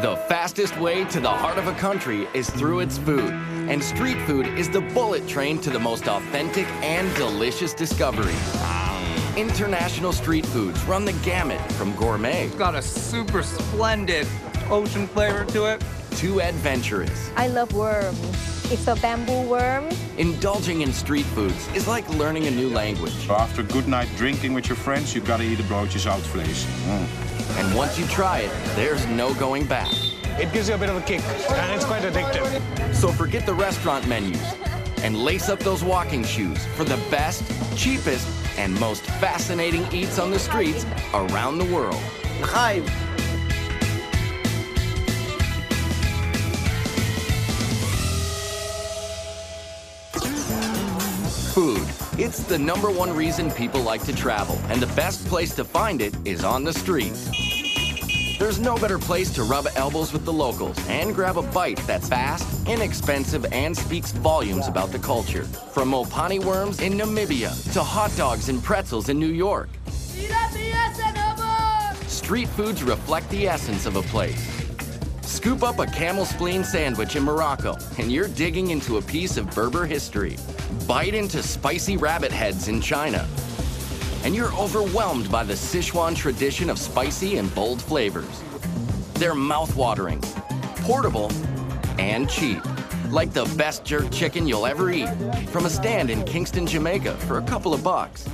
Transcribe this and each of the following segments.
The fastest way to the heart of a country is through its food. And street food is the bullet train to the most authentic and delicious discovery. International street foods run the gamut from gourmet. It's got a super splendid ocean flavor to it. To adventurous. I love worms. It's a bamboo worm. Indulging in street foods is like learning a new language. So after a good night drinking with your friends, you've got to eat a broodje zoutvlees. And once you try it, there's no going back. It gives you a bit of a kick, and it's quite addictive. So forget the restaurant menus and lace up those walking shoes for the best, cheapest, and most fascinating eats on the streets around the world. Hi. Food. It's the #1 reason people like to travel, and the best place to find it is on the streets. There's no better place to rub elbows with the locals and grab a bite that's fast, inexpensive, and speaks volumes about the culture. From mopani worms in Namibia to hot dogs and pretzels in New York. Street foods reflect the essence of a place. Scoop up a camel spleen sandwich in Morocco, and you're digging into a piece of Berber history. Bite into spicy rabbit heads in China, and you're overwhelmed by the Sichuan tradition of spicy and bold flavors. They're mouth-watering, portable, and cheap. Like the best jerk chicken you'll ever eat, from a stand in Kingston, Jamaica for a couple of bucks.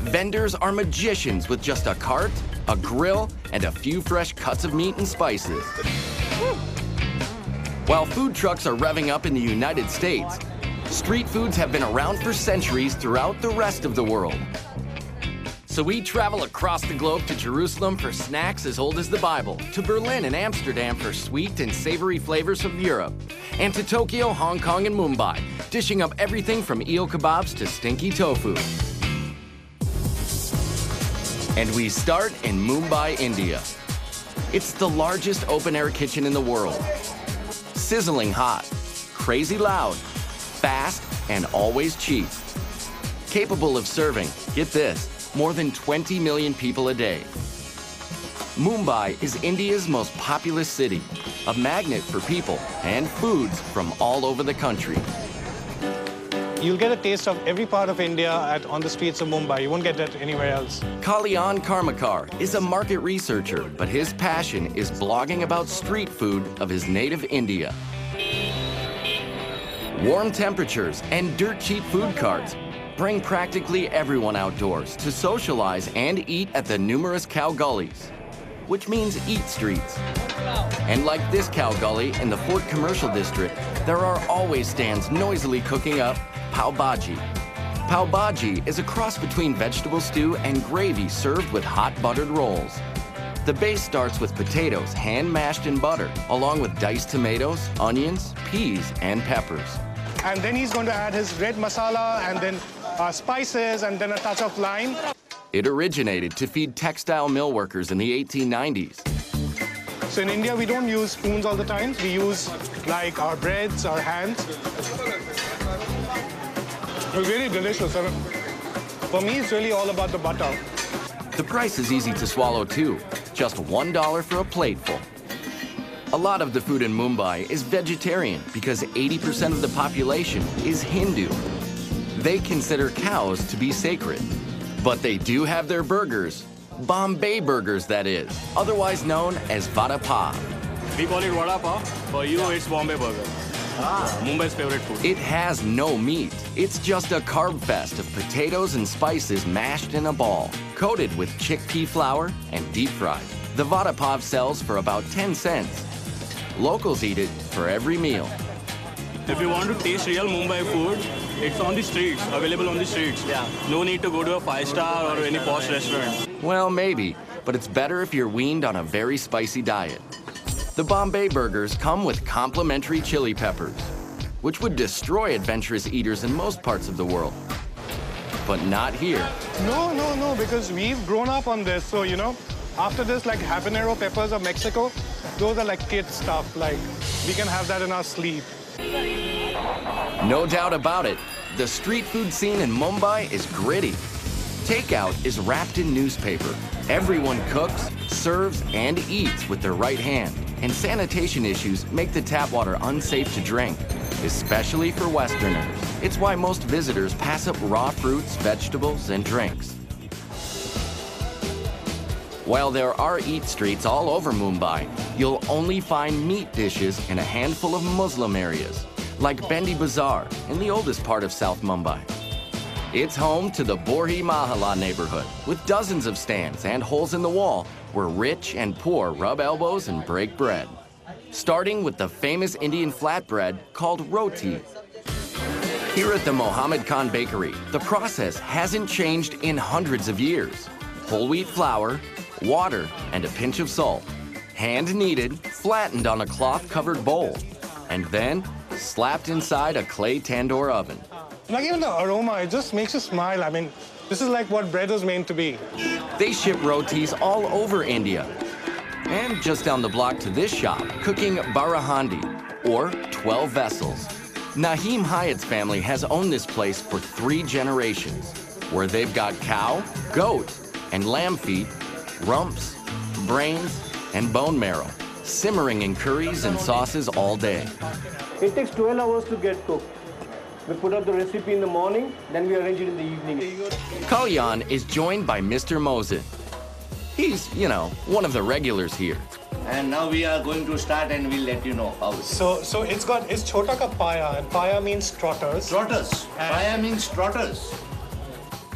Vendors are magicians with just a cart, a grill, and a few fresh cuts of meat and spices. While food trucks are revving up in the United States, street foods have been around for centuries throughout the rest of the world. So we travel across the globe to Jerusalem for snacks as old as the Bible, to Berlin and Amsterdam for sweet and savory flavors of Europe, and to Tokyo, Hong Kong, and Mumbai, dishing up everything from eel kebabs to stinky tofu. And we start in Mumbai, India. It's the largest open-air kitchen in the world. Sizzling hot, crazy loud, fast, and always cheap. Capable of serving, get this, more than 20 million people a day. Mumbai is India's most populous city, a magnet for people and foods from all over the country. You'll get a taste of every part of India on the streets of Mumbai. You won't get that anywhere else. Kalyan Karmakar is a market researcher, but his passion is blogging about street food of his native India. Warm temperatures and dirt-cheap food carts bring practically everyone outdoors to socialize and eat at the numerous cow gullies, which means eat streets. And like this cow gully in the Fort Commercial District, there are always stands noisily cooking up pav bhaji. Pav bhaji is a cross between vegetable stew and gravy served with hot buttered rolls. The base starts with potatoes hand-mashed in butter, along with diced tomatoes, onions, peas, and peppers. And then he's going to add his red masala and then spices and then a touch of lime. It originated to feed textile mill workers in the 1890s. So in India, we don't use spoons all the time. We use like our breads, our hands. It's really delicious. For me, it's really all about the butter. The price is easy to swallow too, just $1 for a plateful. A lot of the food in Mumbai is vegetarian because 80% of the population is Hindu. They consider cows to be sacred. But they do have their burgers, Bombay Burgers that is, otherwise known as Vada Pav. We call it Vada Pav. For you, it's Bombay Burgers. Mumbai's favorite food. It has no meat. It's just a carb fest of potatoes and spices mashed in a ball, coated with chickpea flour and deep fried. The Vada Pav sells for about 10 cents. Locals eat it for every meal. If you want to taste real Mumbai food, it's on the streets, available on the streets. Yeah. No need to go to a 5-star or any posh restaurant. Well, maybe, but it's better if you're weaned on a very spicy diet. The Bombay Burgers come with complimentary chili peppers, which would destroy adventurous eaters in most parts of the world. But not here. No, because we've grown up on this. So, you know, after this, like habanero peppers of Mexico, those are like kid stuff. Like, we can have that in our sleep. No doubt about it, the street food scene in Mumbai is gritty. Takeout is wrapped in newspaper, Everyone cooks, serves, and eats with their right hand, and sanitation issues make the tap water unsafe to drink, especially for Westerners. It's why most visitors pass up raw fruits, vegetables, and drinks. While there are eat streets all over Mumbai, you'll only find meat dishes in a handful of Muslim areas, like Bendi Bazaar in the oldest part of South Mumbai. It's home to the Borhi Mahalla neighborhood, with dozens of stands and holes in the wall where rich and poor rub elbows and break bread. Starting with the famous Indian flatbread called roti. Here at the Mohammed Khan Bakery, the process hasn't changed in hundreds of years. Whole wheat flour, water, and a pinch of salt. Hand-kneaded, flattened on a cloth-covered bowl, and then slapped inside a clay tandoor oven. Like even the aroma, it just makes you smile. I mean, this is like what bread was meant to be. They ship rotis all over India. And just down the block to this shop, cooking barahandi, or 12 vessels. Naheem Hyatt's family has owned this place for 3 generations, where they've got cow, goat, and lamb feet, rumps, brains, and bone marrow, simmering in curries and sauces all day. It takes 12 hours to get cooked. We put up the recipe in the morning, then we arrange it in the evening. Kalyan is joined by Mr. Mohsin. He's, one of the regulars here. And now we are going to start and we'll let you know how. So it's chota ka paya, and paya means trotters. Trotters. Paya means trotters.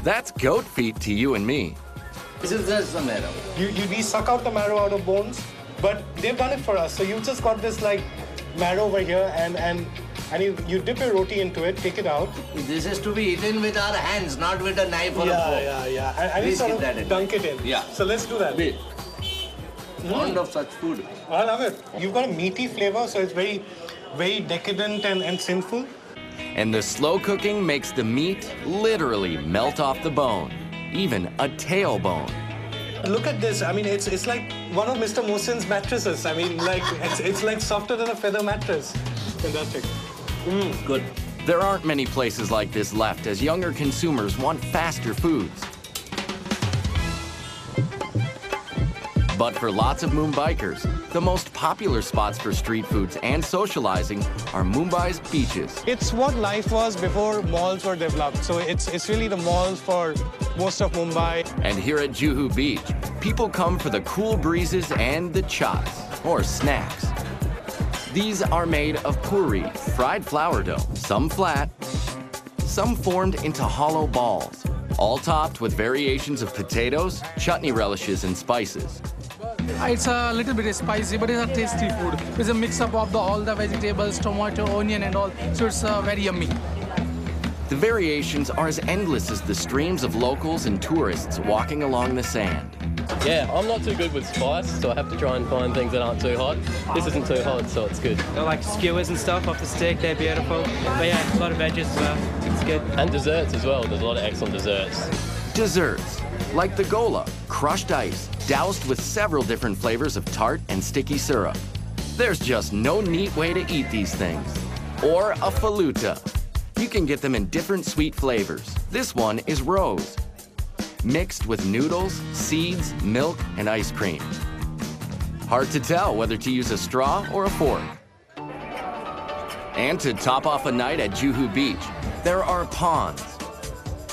That's goat feet to you and me. This is just the marrow. We suck out the marrow out of bones, but they've done it for us. So you just got this like marrow over here, and you dip your roti into it, take it out. This is to be eaten with our hands, not with a knife or a fork. Yeah. And you sort of dunk it in. Yeah. So let's do that. Fond of such food. I love it. You've got a meaty flavor, so it's very, very decadent and sinful. And the slow cooking makes the meat literally melt off the bone, even a tailbone. Look at this. I mean, it's like one of Mr. Mohsin's mattresses. I mean, like it's like softer than a feather mattress. Fantastic. Good. There aren't many places like this left as younger consumers want faster foods. But for lots of Mumbaikers, the most popular spots for street foods and socializing are Mumbai's beaches. It's what life was before malls were developed. So it's really the malls for most of Mumbai. And here at Juhu Beach, people come for the cool breezes and the chats, or snacks. These are made of puri, fried flour dough, some flat, some formed into hollow balls, all topped with variations of potatoes, chutney relishes, and spices. It's a little bit spicy, but it's a tasty food. It's a mix-up of all the vegetables, tomato, onion, and all, so it's very yummy. The variations are as endless as the streams of locals and tourists walking along the sand. Yeah, I'm not too good with spice, so I have to try and find things that aren't too hot. This isn't too hot, so it's good. They're like skewers and stuff off the stick, they're beautiful. But yeah, a lot of veggies as well, it's good. And desserts as well, there's a lot of excellent desserts. Desserts, like the gola, crushed ice, doused with several different flavors of tart and sticky syrup. There's just no neat way to eat these things. Or a faluta. You can get them in different sweet flavors. This one is rose, mixed with noodles, seeds, milk, and ice cream. Hard to tell whether to use a straw or a fork. And to top off a night at Juhu Beach, there are prawns,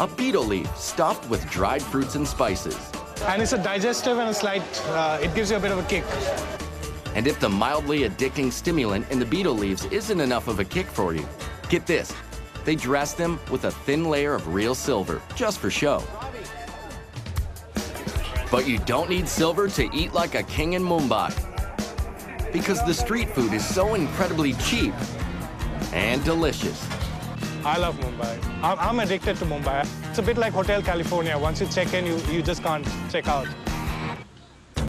a beetle leaf stuffed with dried fruits and spices. And it's a digestive and a slight, it gives you a bit of a kick. And if the mildly addicting stimulant in the beetle leaves isn't enough of a kick for you, get this. They dress them with a thin layer of real silver, just for show. But you don't need silver to eat like a king in Mumbai, because the street food is so incredibly cheap and delicious. I love Mumbai. I'm addicted to Mumbai. It's a bit like Hotel California. Once you check in, you just can't check out.